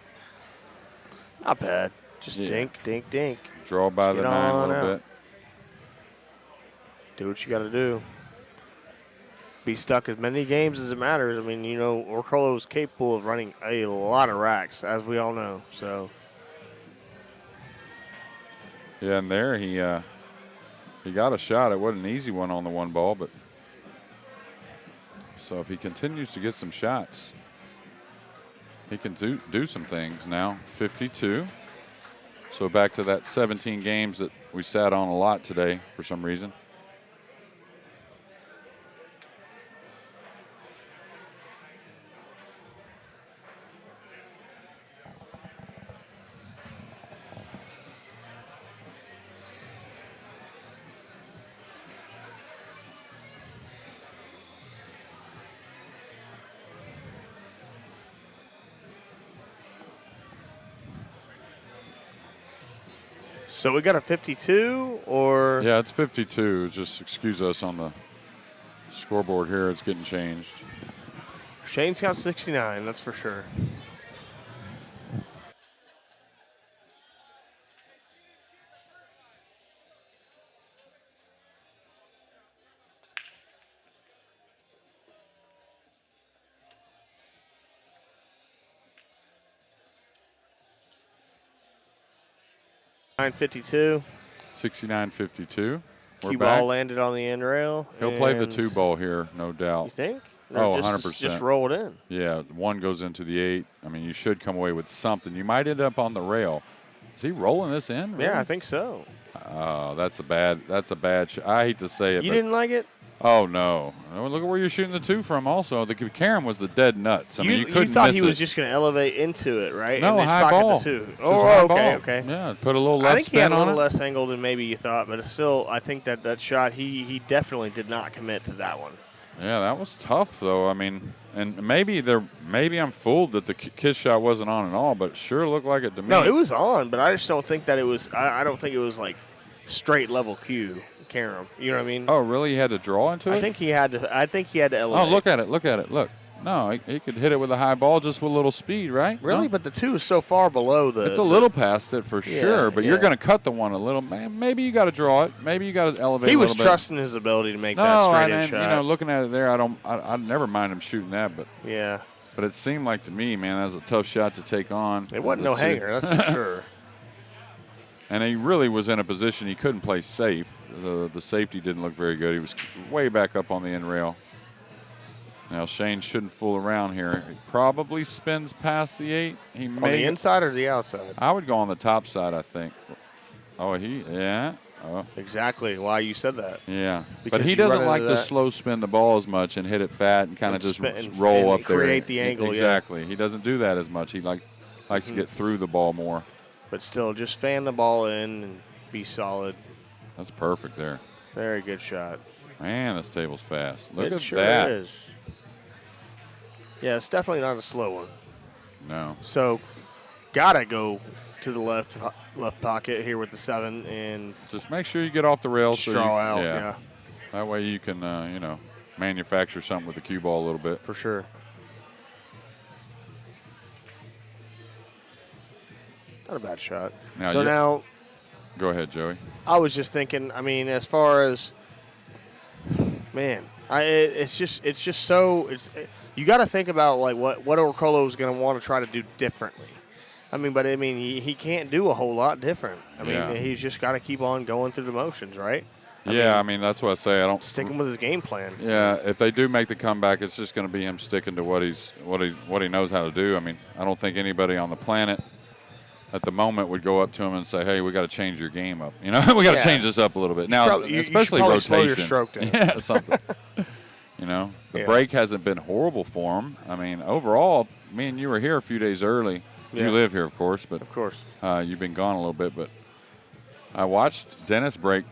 Not bad. Just dink, dink, dink.
Draw by the 9 a little bit.
Do what you got to do. Be stuck as many games as it matters. I mean, Orcollo is capable of running a lot of racks, as we all know. So.
Yeah, and there he got a shot. It wasn't an easy one on the 1 ball, but so if he continues to get some shots, he can do some things now. 52. So back to that 17 games that we sat on a lot today for some reason.
So we got a 52, or?
Yeah, it's 52. Just excuse us on the scoreboard here. It's getting changed.
Shane's got 69, that's for sure. $9.52.
69.52.
Cue ball landed on the end rail.
He'll play the 2 ball here, no doubt.
You think?
Oh, 100%.
Just roll it in.
Yeah, 1 goes into the 8. I mean, you should come away with something. You might end up on the rail. Is he rolling this in? Really?
Yeah, I think so.
Oh, that's a bad shot. I hate to say it.
You didn't like it?
Oh, no. Look at where you're shooting the 2 from also. The Karen was the dead nuts. I mean, you couldn't
You thought
miss
he was
it.
just going to elevate into it, right?
No,
and
high ball.
The 2.
Just
oh,
high
okay,
ball.
okay.
Yeah, put a little less spin on it.
I think he had a little less angle than maybe you thought, but still, I think that shot, he definitely did not commit to that one.
Yeah, that was tough, though. I mean, and maybe I'm fooled that the kiss shot wasn't on at all, but it sure looked like it to me.
No, it was on, but I just don't think that it was. I don't think it was like straight level cue, Karam. You know what I mean?
Oh, really? He had to draw into it?
I think he had to elevate.
Oh, look at it. Look. No, he could hit it with a high ball just with a little speed, right?
Really?
No?
But the 2 is so far below the.
It's a little past it for sure, but you're going to cut the 1 a little. Man, maybe you got to draw it. Maybe you got to elevate.
He was
bit.
trusting his ability to make that straight in shot.
Looking at it there, I'd never mind him shooting that, but
yeah.
But it seemed like to me, man, that was a tough shot to take on.
It wasn't no hanger, that's for sure.
And he really was in a position he couldn't play safe. The safety didn't look very good. He was way back up on the end rail. Now, Shane shouldn't fool around here. He probably spins past the 8. He may.
On the inside or the outside?
I would go on the top side, I think. Oh, yeah. Oh.
Exactly why you said that.
Yeah.
Because
but he doesn't like to slow spin the ball as much and hit it fat and kind of just roll up there.
Create the angle,
exactly. He doesn't do that as much. He likes to get through the ball more.
But still, just fan the ball in and be solid.
That's perfect there.
Very good shot.
Man, this table's fast. Look at
sure
that.
It is. Yeah, it's definitely not a slow one.
No.
So, gotta go to the left pocket here with the 7 and
just make sure you get off the rails.
Straw out. Yeah.
That way you can, manufacture something with the cue ball a little bit.
For sure. Not a bad shot. Now,
go ahead, Joey.
I was just thinking. I mean, as far as man, it's just so you got to think about like what Orcollo is going to want to try to do differently. He can't do a whole lot different. He's just got to keep on going through the motions, right?
I mean, that's what I say. I don't
sticking with his game plan.
Yeah, if they do make the comeback, it's just going to be him sticking to what he knows how to do. I mean, I don't think anybody on the planet at the moment would go up to him and say, "Hey, we got to change your game up. We got to change this up a little bit." Now, especially rotation.
Slow your stroke down.
Yeah, something. The break hasn't been horrible for him. I mean, overall, me and you were here a few days early. Yeah. You live here, of course, but you've been gone a little bit. But I watched Dennis break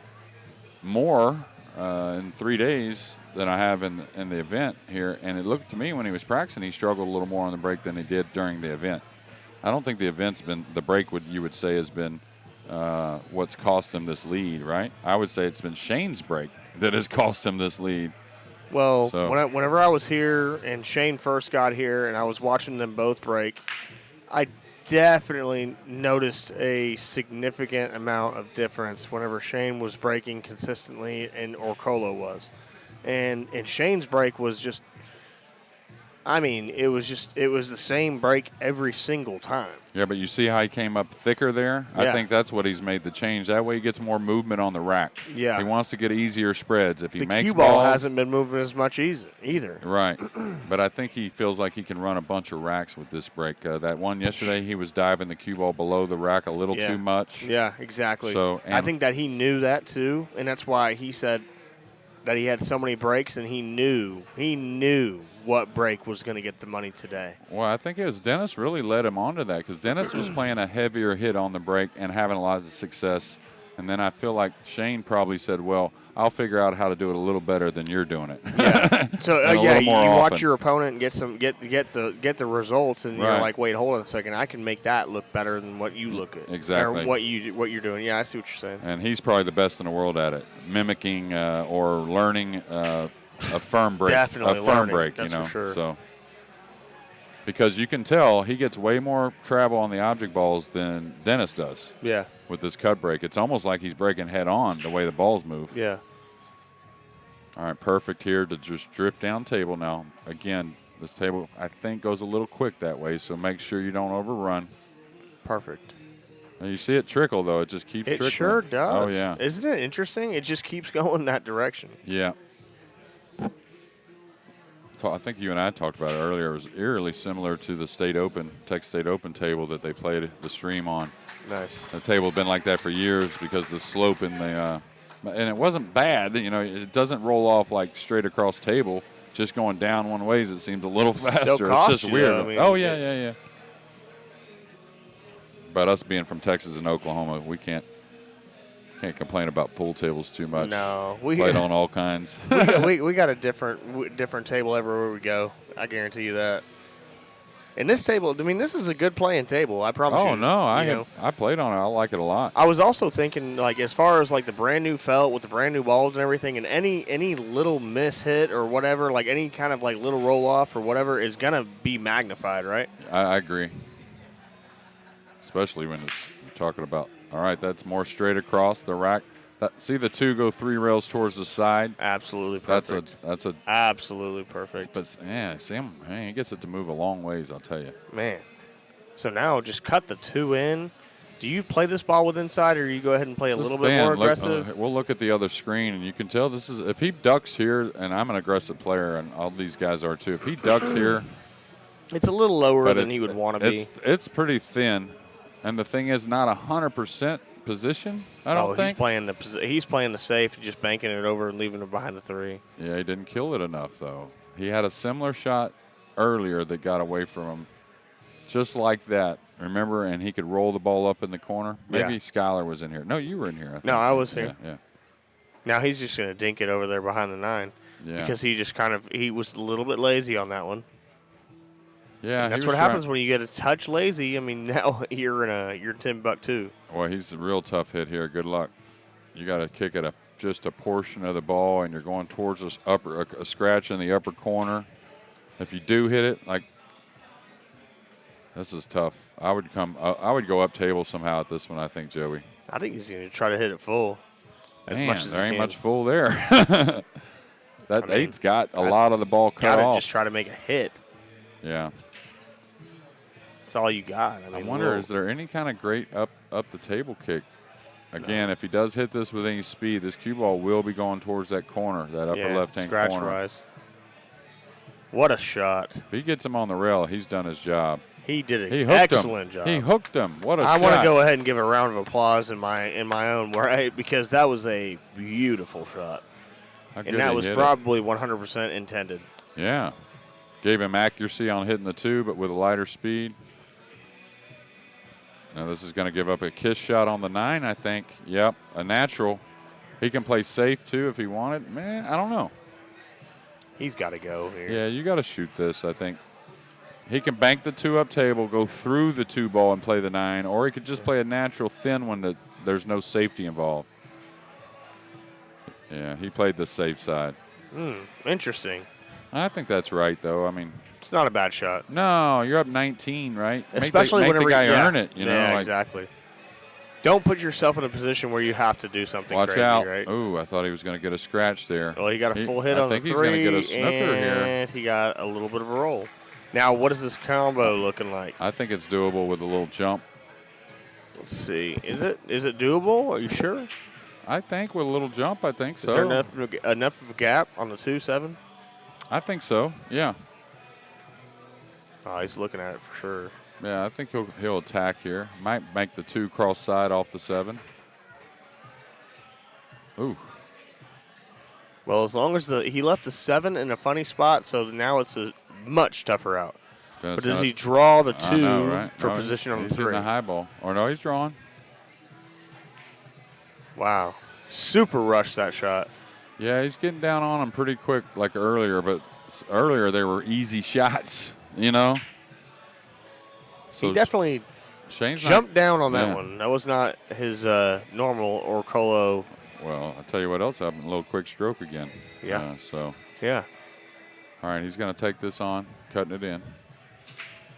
more in 3 days than I have in the event here. And it looked to me when he was practicing, he struggled a little more on the break than he did during the event. I don't think the event's been the break. You would say has been what's cost him this lead, right? I would say it's been Shane's break that has cost him this lead.
Well, whenever I was here and Shane first got here and I was watching them both break, I definitely noticed a significant amount of difference whenever Shane was breaking consistently and Orcollo was. And Shane's break was just, I mean, it was the same break every single time.
Yeah, but you see how he came up thicker there?
Yeah.
I think that's what he's made the change. That way he gets more movement on the rack.
Yeah.
He wants to get easier spreads. If he makes
cue ball
balls,
hasn't been moving as much either.
Right. But I think he feels like he can run a bunch of racks with this break. That one yesterday, he was diving the cue ball below the rack a little too much.
Yeah, exactly.
So
I think that he knew that too, and that's why he said that he had so many breaks, and he knew what break was going to get the money today.
Well, I think it was Dennis really led him onto that because Dennis was playing a heavier hit on the break and having a lot of success. And then I feel like Shane probably said, well, I'll figure out how to do it a little better than you're doing it.
Yeah. So you
often.
watch your opponent and get the results, and
Right.
you're like, wait, hold on a second, I can make that look better than what you look at.
Exactly.
Or what you're doing. Yeah, I see what you're saying.
And he's probably the best in the world at it, mimicking or learning a firm break.
Definitely
a firm
learning,
break,
that's
you know.
for sure.
So because you can tell he gets way more travel on the object balls than Dennis does.
Yeah.
With this cut break, it's almost like he's breaking head on the way the balls move.
Yeah.
All right, perfect here to just drift down table now. Again, this table, I think, goes a little quick that way, so make sure you don't overrun.
Perfect.
Now you see it trickle, though. It just keeps trickling.
It sure does.
Oh, yeah.
Isn't it interesting? It just keeps going that direction.
Yeah. I think you and I talked about it earlier. It was eerily similar to the Texas State Open table that they played the stream on.
Nice.
The table had been like that for years because the slope in the and it wasn't bad. You know, it doesn't roll off like straight across table. Just going down one ways, it seems a little faster. It's just weird.
Though, I mean,
oh, yeah. But us being from Texas and Oklahoma, we can't complain about pool tables too much.
No,
we played on all kinds.
we got a different table everywhere we go. I guarantee you that. And this table, I mean, this is a good playing table. I promise you.
Oh no, I played on it. I like it a lot.
I was also thinking, like, as far as like the brand new felt with the brand new balls and everything, and any little miss hit or whatever, like any kind of like little roll off or whatever, is gonna be magnified, right?
I agree. Especially when you're talking about. All right, that's more straight across the rack. See the two go 3 rails towards the side.
Absolutely perfect.
That's a
absolutely perfect.
But yeah, see him. Man, he gets it to move a long ways. I'll tell you.
Man, so now just cut the 2 in. Do you play this ball with inside, or you go ahead and play a little bit more aggressive?
We'll look at the other screen, and you can tell this is if he ducks here, and I'm an aggressive player, and all these guys are too. If he ducks here,
it's a little lower than he would want to be.
It's pretty thin, and the thing is not 100% position. I don't think.
He's playing the safe, just banking it over and leaving it behind the 3.
Yeah, he didn't kill it enough though. He had a similar shot earlier that got away from him, just like that. Remember, and he could roll the ball up in the corner. Maybe Skylar was in here. No, you were in here. I think.
No, I was here.
Yeah.
Now he's just going to dink it over there behind the 9.
Yeah.
Because he was a little bit lazy on that one.
Yeah,
and that's what happens when you get a touch lazy. I mean, now you're in Timbuktu.
Well, he's a real tough hit here. Good luck. You got to kick at just a portion of the ball, and you're going towards this a scratch in the upper corner. If you do hit it, like this is tough. I would go up table somehow at this one. I think Joey.
I think he's going to try to hit it full. As much as
there ain't
can.
much full there. That 8's got a lot of the ball cut off.
Just try to make a hit.
Yeah.
That's all you got.
I wonder, is there any kind of great up the table kick? Again, if he does hit this with any speed, this cue ball will be going towards that corner, that upper left-hand corner.
Scratch rise. What a shot.
If he gets him on the rail, he's done his job.
He did an excellent job.
He hooked him. What a shot.
I want to go ahead and give a round of applause in my own right, because that was a beautiful shot. And that was probably 100% intended.
Yeah. Gave him accuracy on hitting the 2, but with a lighter speed. Now this is going to give up a kiss shot on the 9, I think. Yep, a natural. He can play safe, too, if he wanted. Man, I don't know.
He's got to go here.
Yeah, you got to shoot this, I think. He can bank the 2-up table, go through the 2 ball and play the 9, or he could just play a natural thin one that there's no safety involved. Yeah, he played the safe side.
Interesting.
I think that's right, though. I mean,
it's not a bad shot.
No, you're up 19, right?
Especially
make
whenever
the guy earn it. You know,
yeah, exactly. Don't put yourself in a position where you have to do something
watch
crazy,
out.
right?
Ooh, I thought he was going to get a scratch there.
Well, he got a full hit on the 3.
I think he's going to get a snooker here.
And he got a little bit of a roll. Now, what is this combo looking like?
I think it's doable with a little jump.
Let's see. Is it doable? Are you sure?
I think with a little jump, I think so.
Is there enough of a gap on the 2-7?
I think so, yeah.
Oh, he's looking at it for sure.
Yeah, I think he'll attack here. Might make the 2 cross side off the 7. Ooh.
Well, as long as he left the 7 in a funny spot, so now it's a much tougher out. But does he draw the 2 for position on the 3?
He's in the high ball. Or no, he's drawing.
Wow. Super rushed that shot.
Yeah, he's getting down on him pretty quick like earlier, but earlier they were easy shots, you know? So
he definitely jumped down on that one. That was not his normal Orcollo.
Well, I'll tell you what else happened. A little quick stroke again.
Yeah.
Yeah. All right, he's going to take this on, cutting it in.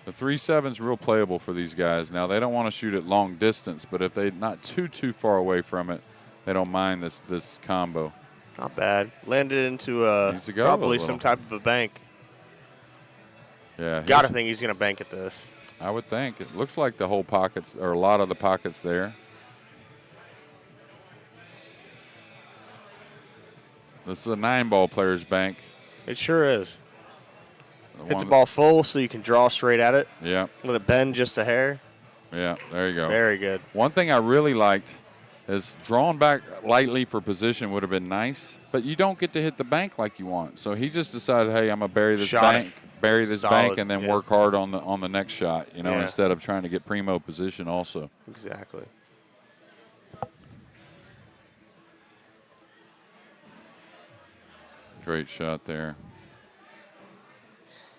The 3-7's real playable for these guys. Now, they don't want to shoot at long distance, but if they're not too far away from it, they don't mind this combo.
Not bad. Landed into probably some type of a bank.
Yeah.
Got to think he's going to bank at this.
I would think. It looks like the whole pockets, or a lot of the pockets there. This is a 9-ball player's bank.
It sure is. Hit the ball full so you can draw straight at it.
Yeah.
Let it bend just a hair.
Yeah, there you go.
Very good.
One thing I really liked is drawing back lightly for position would have been nice, but you don't get to hit the bank like you want. So he just decided, hey, I'm going to bury this bank and then work hard on the next shot, you know, instead of trying to get primo position also.
Exactly.
Great shot there.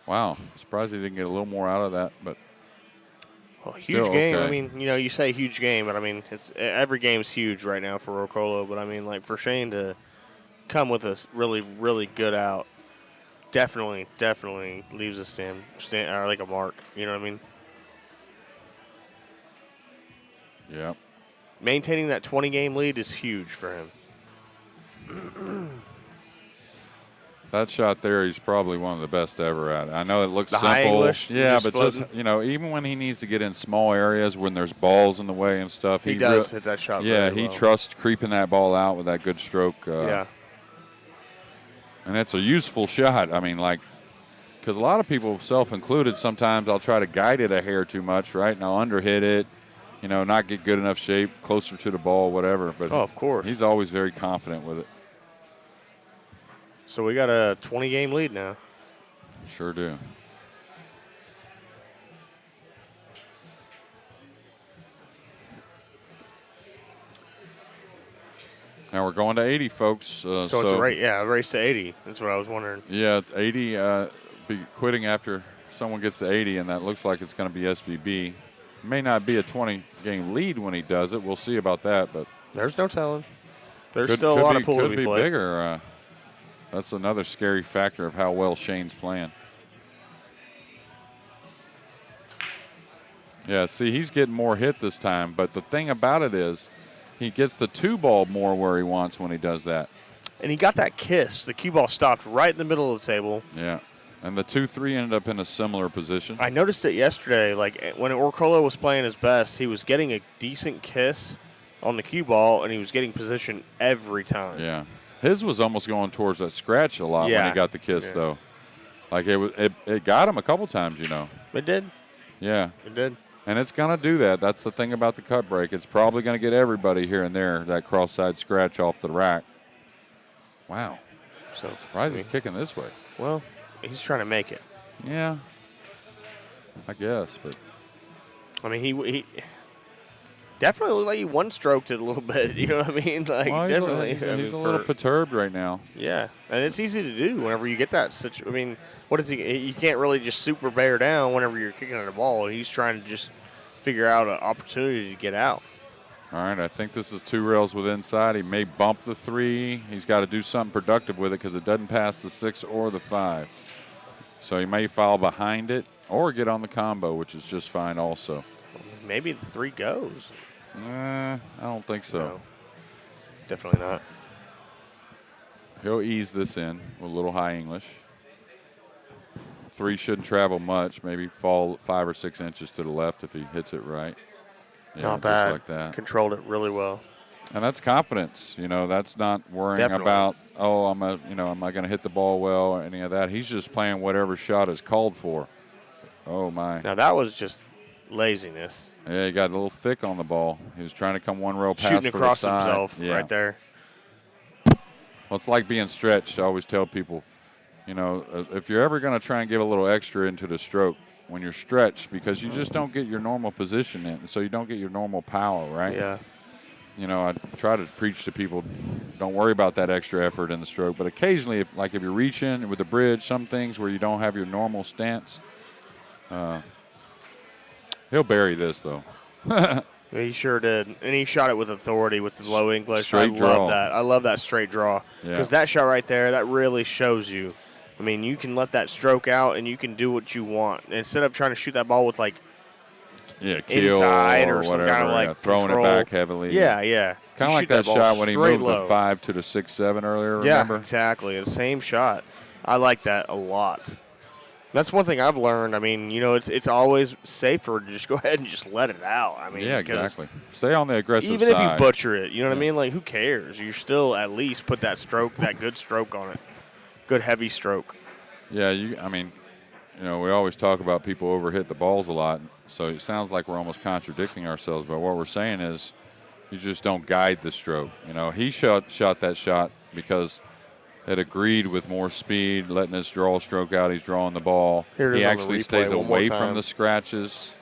Wow, surprised he didn't get a little more out of that, but
huge game.
Okay.
I mean, you know, you say huge game, but I mean, every game's huge right now for Roccolo. But I mean, like for Shane to come with a really, really good out, definitely leaves a stand like a mark. You know what I mean?
Yeah.
Maintaining that 20-game lead is huge for him.
That shot there, he's probably one of the best ever at it. I know it looks simple.
High English,
yeah, but just, you know, even when he needs to get in small areas when there's balls in the way and stuff.
He does hit that shot
Yeah,
he
trusts creeping that ball out with that good stroke.
Yeah.
And it's a useful shot. I mean, like, because a lot of people, self-included, sometimes I'll try to guide it a hair too much, right? And I'll underhit it, you know, not get good enough shape, closer to the ball, whatever. But
of course.
He's always very confident with it.
So we got a 20-game lead now.
Sure do. Now we're going to 80, folks.
So it's a race to 80. That's what I was wondering.
Yeah, 80. Be quitting after someone gets to 80, and that looks like it's going to be SVB. May not be a 20-game lead when he does it. We'll see about that, but
there's no telling. There's still a lot of pool to be played.
Could be bigger. That's another scary factor of how well Shane's playing. Yeah, see, he's getting more hit this time, but the thing about it is he gets the 2-ball more where he wants when he does that.
And he got that kiss. The cue ball stopped right in the middle of the table.
Yeah, and the 2-3 ended up in a similar position.
I noticed it yesterday. Like when Orcollo was playing his best, he was getting a decent kiss on the cue ball, and he was getting position every time.
Yeah. His was almost going towards that scratch a lot when he got the kiss, though. Like it got him a couple times, you know.
It did.
Yeah.
It did.
And it's going to do that. That's the thing about the cut break. It's probably going to get everybody here and there, that cross-side scratch off the rack. Wow. So surprised he's kicking this way.
Well, he's trying to make it.
Yeah. I guess, but.
I mean, Definitely looked like he one-stroked it a little bit. You know what I mean? Like,
well,
definitely.
He's a little perturbed right now.
Yeah, and it's easy to do whenever you get that situation. I mean, what is he? You can't really just super bear down whenever you're kicking at a ball. He's trying to just figure out an opportunity to get out.
All right, I think this is 2 rails with inside. He may bump the 3. He's got to do something productive with it because it doesn't pass the 6 or the 5. So he may foul behind it or get on the combo, which is just fine also.
Maybe the 3 goes.
I don't think so.
No, definitely not.
He'll ease this in with a little high English. 3 shouldn't travel much, maybe fall 5 or 6 inches to the left if he hits it right. Yeah,
not bad.
Just like that.
Controlled it really well.
And that's confidence. You know, that's not worrying
Definitely.
about, am I going to hit the ball well or any of that. He's just playing whatever shot is called for. Oh, my.
Now, that was just laziness.
Yeah, he got a little thick on the ball. He was trying to come 1 row past
Shooting
for
across
the side.
himself right there.
Well, it's like being stretched. I always tell people, if you're ever going to try and give a little extra into the stroke, when you're stretched, because you just don't get your normal position in, so you don't get your normal power, right?
Yeah.
I try to preach to people, don't worry about that extra effort in the stroke, but occasionally, if you're reaching with the bridge, some things where you don't have your normal stance, he'll bury this, though.
He sure did. And he shot it with authority with the low English.
Straight draw.
Love that. I love that straight draw. Because that shot right there, that really shows you. I mean, you can let that stroke out and you can do what you want. Instead of trying to shoot that ball with, inside or some
whatever,
kind of,
throwing
control.
it back heavily.
Yeah.
Kind of like that shot when he moved the 5 to the 6-7 earlier, remember?
Yeah, exactly. The same shot. I like that a lot. That's one thing I've learned. I mean, it's always safer to just go ahead and just let it out. I mean,
yeah, exactly. Stay on the aggressive
even
side.
Even if you butcher it, you know what I mean? Like, who cares? You still at least put that good stroke on it. Good heavy stroke.
Yeah, we always talk about people overhit the balls a lot, so it sounds like we're almost contradicting ourselves, but what we're saying is you just don't guide the stroke. He shot that shot because it agreed with more speed, letting his draw stroke out. He's drawing the ball. He actually stays away from the scratches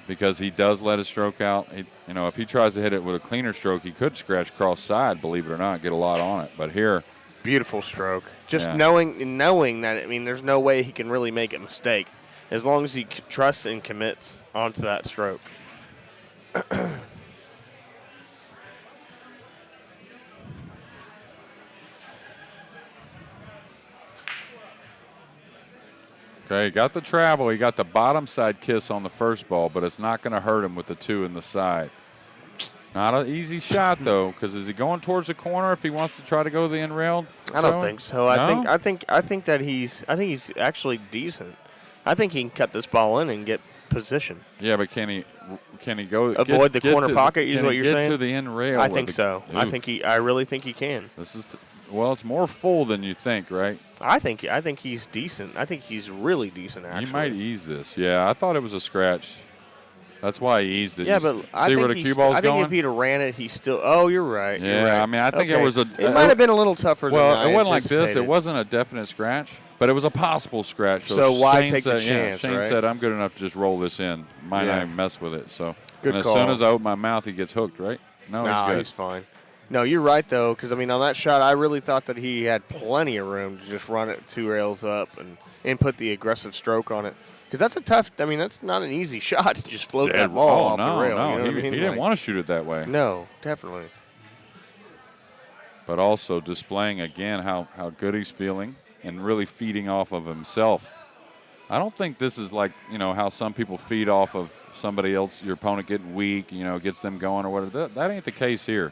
because he does let his stroke out. If he tries to hit it with a cleaner stroke, he could scratch cross side, believe it or not, get a lot on it. But here,
beautiful stroke. Just knowing that, there's no way he can really make a mistake as long as he trusts and commits onto that stroke.
Okay, he got the travel. He got the bottom side kiss on the first ball, but it's not going to hurt him with the 2 in the side. Not an easy shot though, because is he going towards the corner if he wants to try to go to the end rail?
I don't think so.
No?
I think he's actually decent. I think he can cut this ball in and get position.
Yeah, but can he go
avoid the corner pocket? Is what you're saying?
Get to the end rail.
I think so. I really think he can.
It's more full than you think, right?
I think he's decent. I think he's really decent. Actually,
he might ease this. Yeah, I thought it was a scratch. That's why he eased it.
Yeah, but
see where the cue ball's going?
I think if he'd have ran it, he's still. Oh, you're right.
Yeah,
you're right.
I mean, I think it was a.
It might have been a little tougher.
Well,
than
it wasn't like this. It wasn't a definite scratch, but it was a possible scratch.
So why
Shane
take the chance?
Shane said, "I'm good enough to just roll this in. Might not even mess with it." So,
good
and
call.
as soon as I open my mouth, he gets hooked, right? No, he's good.
He's fine. No, you're right though, because on that shot, I really thought that he had plenty of room to just run it 2 rails up and put the aggressive stroke on it. Because that's a tough. That's not an easy shot to just float that ball off the rail.
No,
you know what I mean?
He didn't want to shoot it that way.
No, definitely.
But also displaying again how good he's feeling and really feeding off of himself. I don't think this is like how some people feed off of somebody else, your opponent getting weak, gets them going or whatever. That ain't the case here.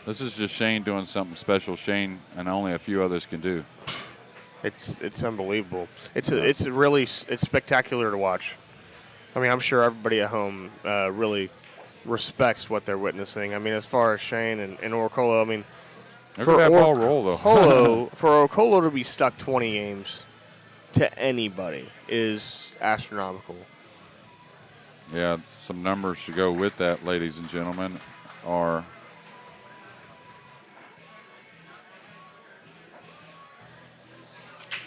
This is just Shane doing something special. Shane and only a few others can do.
It's unbelievable. It's really spectacular to watch. I'm sure everybody at home really respects what they're witnessing. As far as Shane and Orcollo,
look at that ball roll though.
For Orcollo to be stuck 20 games to anybody is astronomical.
Yeah, some numbers to go with that, ladies and gentlemen, are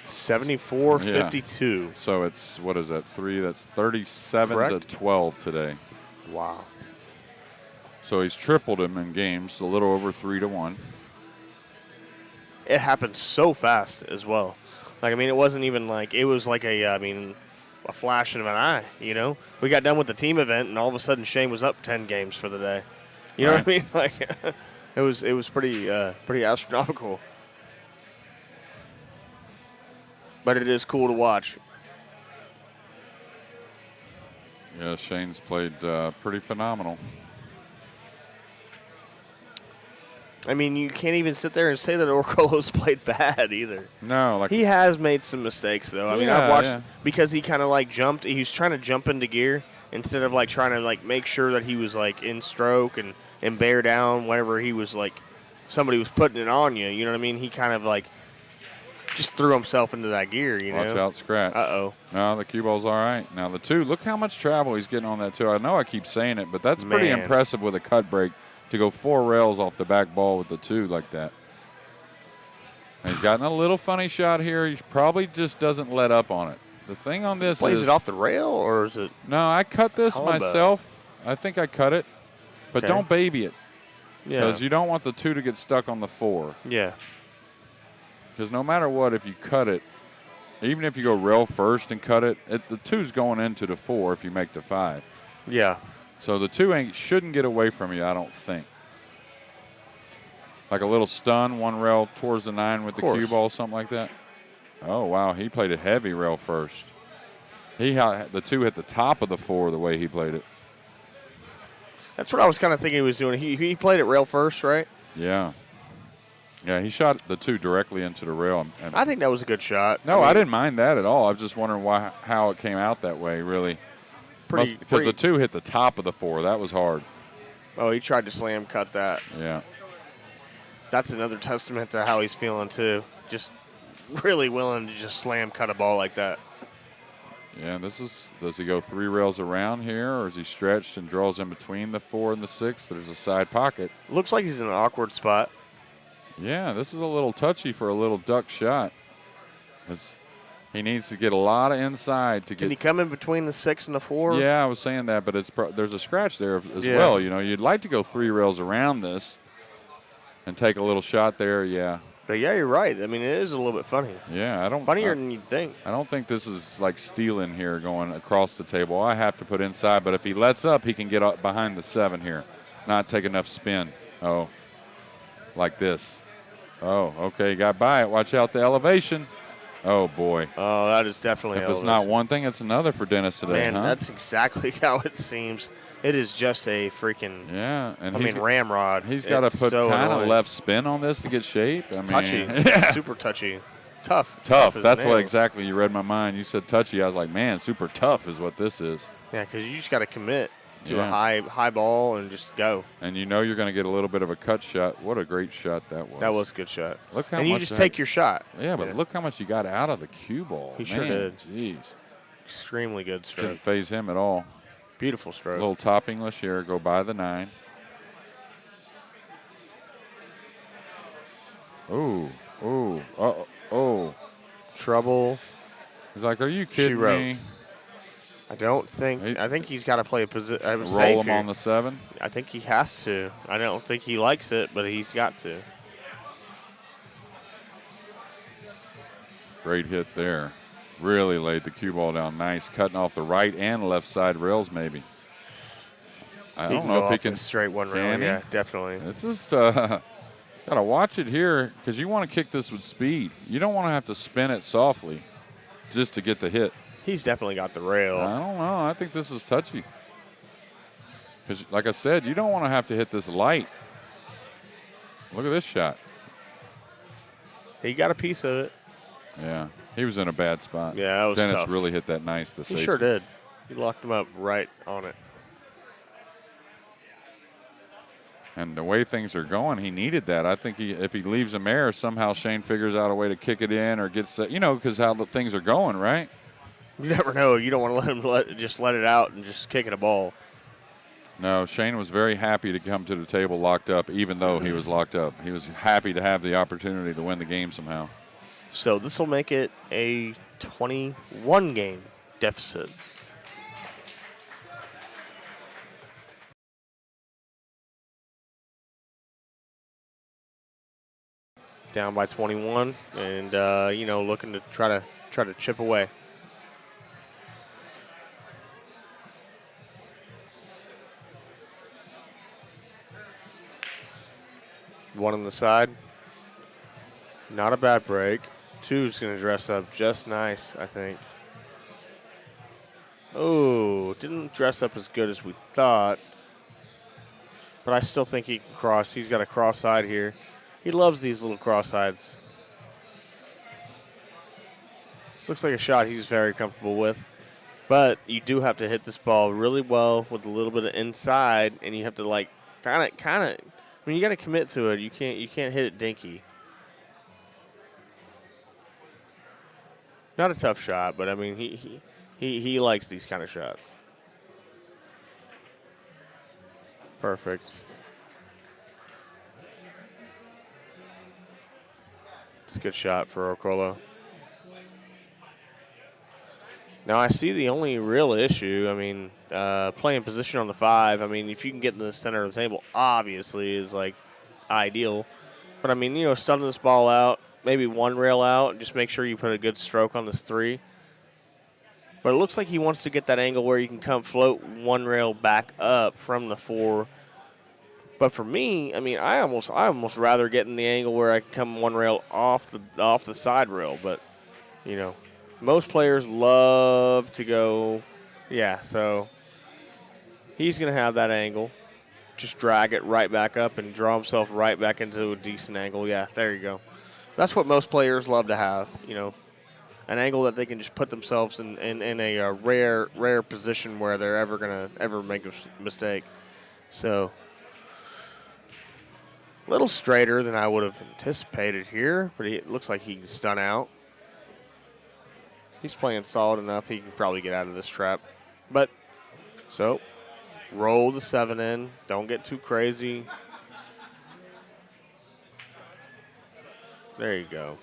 74-52.
So it's, what is that, 3? That's 37 to 12 today.
Wow.
So he's tripled him in games, a little over 3-1.
It happened so fast as well. Like, I mean, it wasn't even like, it was like a flash of an eye, you know? We got done with the team event, and all of a sudden Shane was up 10 games for the day. You know what I mean? Like, it was pretty astronomical. But it is cool to watch.
Yeah, Shane's played pretty phenomenal.
I mean, you can't even sit there and say that Orcollo's played bad either.
No, like
he has made some mistakes though. I mean, I've watched because he kind of like jumped. He was trying to jump into gear instead of like trying to like make sure that he was like in stroke and bear down whenever he was like somebody was putting it on you. You know what I mean? He kind of like just threw himself into that gear. You know.
Watch out, scratch.
Uh-oh.
No, the cue ball's all right. Now the 2. Look how much travel he's getting on that 2. I know I keep saying it, but that's pretty impressive with a cut break. To go 4 rails off the back ball with the 2 like that. And he's gotten a little funny shot here. He probably just doesn't let up on it. The thing on this
is it off the rail or is it?
No, I cut this myself. I think I cut it, but don't baby it. Yeah. Because you don't want the 2 to get stuck on the 4.
Yeah.
Because no matter what, if you cut it, even if you go rail first and cut it, the 2's going into the 4 if you make the 5.
Yeah.
So the 2 shouldn't get away from you, I don't think. Like a little stun, 1 rail towards the 9 with the cue ball, something like that. Oh, wow, he played a heavy rail first. The 2 hit the top of the 4 the way he played it.
That's what I was kind of thinking he was doing. He played it rail first, right?
Yeah. Yeah, he shot the 2 directly into the rail.
I think that was a good shot.
No, I didn't mind that at all. I was just wondering how it came out that way, really. Because the 2 hit the top of the 4. That was hard.
Oh, he tried to slam cut that.
Yeah.
That's another testament to how he's feeling, too. Just really willing to just slam cut a ball like that.
Yeah, does he go 3 rails around here, or is he stretched and draws in between the 4 and the 6? There's a side pocket.
Looks like he's in an awkward spot.
Yeah, this is a little touchy for a little duck shot. He needs to get a lot of inside to get.
Can he come in between the 6 and the 4?
Yeah, I was saying that, but there's a scratch there as well. You know, you'd like to go 3 rails around this and take a little shot there. Yeah.
But yeah, you're right. I mean, it is a little bit funny.
Yeah,
funnier than you'd think.
I don't think this is like stealing here, going across the table. I have to put inside, but if he lets up, he can get up behind the 7 here, not take enough spin. Oh, like this. Oh, okay, got by it. Watch out the elevation. Oh, boy.
Oh, that is definitely
If it's not one thing, it's another for Dennis today,
Man, that's exactly how it seems. It is just a freaking ramrod.
He's got to put kind of left spin on this to get shape.
Touchy. Super touchy. Tough.
That's what exactly you read my mind. You said touchy. I was like, man, super tough is what this is.
Yeah, because you just got to commit to a high ball and just go.
And you know you're going to get a little bit of a cut shot. What a great shot that was.
That was a good shot.
Look how
and you just take your shot.
Yeah, but look how much you got out of the cue ball.
He sure did.
Jeez.
Extremely good stroke.
Didn't phase him at all.
Beautiful stroke.
A little top English here, go by the 9. Ooh, oh.
Trouble.
He's like, are you kidding me?
I don't think. I think he's got to play a position.
Roll him on the 7.
I think he has to. I don't think he likes it, but he's got to.
Great hit there. Really laid the cue ball down nice, cutting off the right and left side rails maybe. I don't know if he can.
Straight one rail. Yeah, definitely.
This is got to watch it here because you want to kick this with speed. You don't want to have to spin it softly just to get the hit.
He's definitely got the rail.
I don't know. I think this is touchy. Because, like I said, you don't want to have to hit this light. Look at this shot.
He got a piece of it.
Yeah. He was in a bad spot.
Yeah, that was
Dennis
tough.
really hit that nice. The safety.
He sure did. He locked him up right on it.
And the way things are going, he needed that. I think if he leaves him air, somehow Shane figures out a way to kick it in or get set, because how the things are going, right?
You never know. You don't want to let him let it out and just kick it a ball.
No, Shane was very happy to come to the table locked up, even though he was locked up. He was happy to have the opportunity to win the game somehow.
So this will make it a 21-game deficit. Down by 21, and looking to try to chip away. One on the side. Not a bad break. Two's going to dress up just nice, I think. Oh, didn't dress up as good as we thought. But I still think he can cross. He's got a cross side here. He loves these little cross sides. This looks like a shot he's very comfortable with. But you do have to hit this ball really well with a little bit of inside, and you have to like kind of. I mean, you got to commit to it. You can't hit it dinky. Not a tough shot, but I mean he likes these kind of shots. Perfect. It's a good shot for Orcollo. Now I see the only real issue, I mean, playing position on the 5, I mean, if you can get in the center of the table, obviously is like ideal. But I mean, stunning this ball out, maybe one rail out, and just make sure you put a good stroke on this 3. But it looks like he wants to get that angle where you can come float one rail back up from the 4. But for me, I mean, I almost rather get in the angle where I can come one rail off the side rail. But most players love to go, so he's going to have that angle. Just drag it right back up and draw himself right back into a decent angle. Yeah, there you go. That's what most players love to have, an angle that they can just put themselves in a rare position where they're ever make a mistake. So a little straighter than I would have anticipated here, but it looks like he can stun out. He's playing solid enough. He can probably get out of this trap. But, so, roll the 7 in. Don't get too crazy. There you go.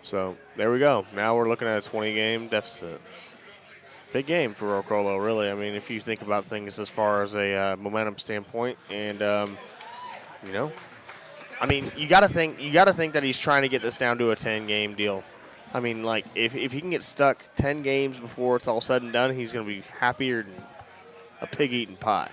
So, there we go. Now we're looking at a 20-game deficit. Big game for Roccolo, really. I mean, if you think about things as far as a momentum standpoint, and I mean, you got to think that he's trying to get this down to a 10-game deal. I mean, like if he can get stuck 10 games before it's all said and done, he's going to be happier than a pig eating pie.